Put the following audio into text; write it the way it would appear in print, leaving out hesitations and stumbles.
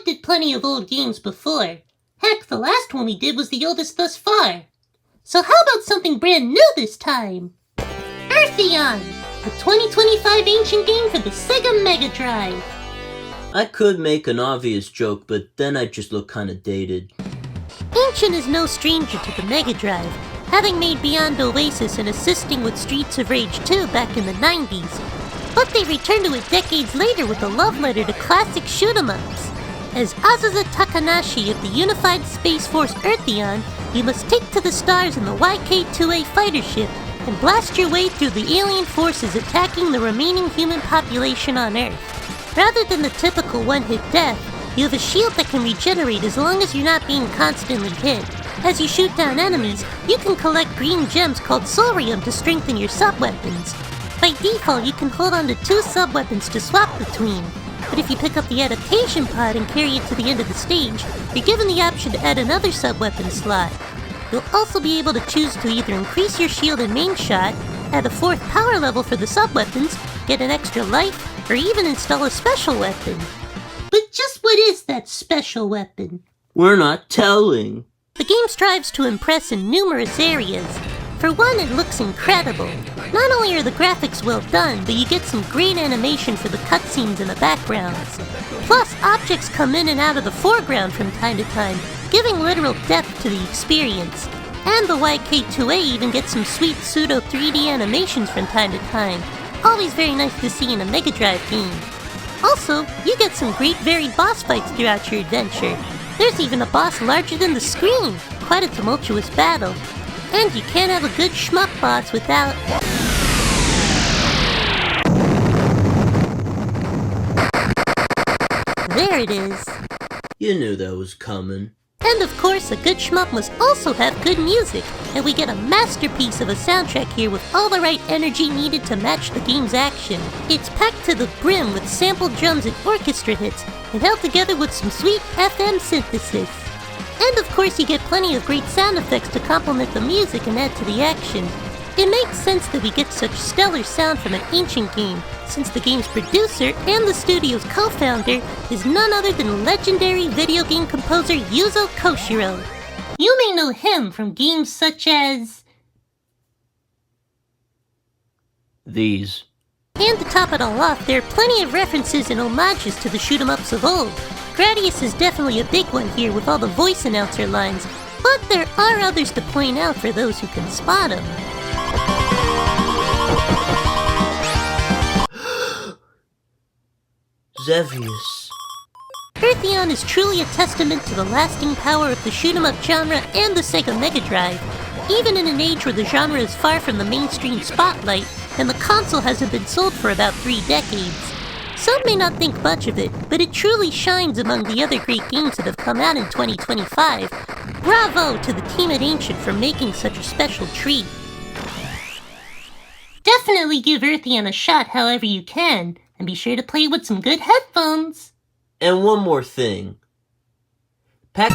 did plenty of old games before. Heck, the last one we did was the oldest thus far. So how about something brand new this time? Earthion, a 2025 ancient game for the Sega Mega Drive. I could make an obvious joke, but then I'd just look kinda dated. Ancient is no stranger to the Mega Drive, having made Beyond Oasis and assisting with Streets of Rage 2 back in the 90s. But they returned to it decades later with a love letter to classic shoot-em-ups. As Azusa Takanashi of the Unified Space Force Earthion, you must take to the stars in the YK-2A fighter ship and blast your way through the alien forces attacking the remaining human population on Earth. Rather than the typical one-hit death, you have a shield that can regenerate as long as you're not being constantly hit. As you shoot down enemies, you can collect green gems called Soulrium to strengthen your sub-weapons. By default, you can hold on to 2 sub-weapons to swap between, but if you pick up the adaptation pod and carry it to the end of the stage, you're given the option to add another sub-weapon slot. You'll also be able to choose to either increase your shield and main shot, add a 4th power level for the sub-weapons, get an extra life, or even install a special weapon. But just what is that special weapon? We're not telling. The game strives to impress in numerous areas. For one, it looks incredible. Not only are the graphics well done, but you get some great animation for the cutscenes and the backgrounds. Plus, objects come in and out of the foreground from time to time, giving literal depth to the experience. And the YK2A even gets some sweet pseudo 3D animations from time to time. Always very nice to see in a Mega Drive game. Also, you get some great varied boss fights throughout your adventure. There's even a boss larger than the screen, quite a tumultuous battle. And you can't have a good shmup boss without... There it is. You knew that was coming. And of course, a good shmup must also have good music, and we get a masterpiece of a soundtrack here with all the right energy needed to match the game's action. It's packed to the brim with sampled drums and orchestra hits, and held together with some sweet FM synthesis. And of course, you get plenty of great sound effects to complement the music and add to the action. It makes sense that we get such stellar sound from an ancient game, since the game's producer and the studio's co-founder is none other than legendary video game composer Yuzo Koshiro. You may know him from games such as... These. And to top it all off, there are plenty of references and homages to the shoot-em-ups of old. Gradius is definitely a big one here with all the voice announcer lines, but there are others to point out for those who can spot them. Zevius. Earthion is truly a testament to the lasting power of the shoot-em-up genre and the Sega Mega Drive, even in an age where the genre is far from the mainstream spotlight and the console hasn't been sold for about 3 decades. Some may not think much of it, but it truly shines among the other great games that have come out in 2025. Bravo to the team at Ancient for making such a special treat. Definitely give Earthion a shot however you can, and be sure to play with some good headphones. And one more thing. Pac...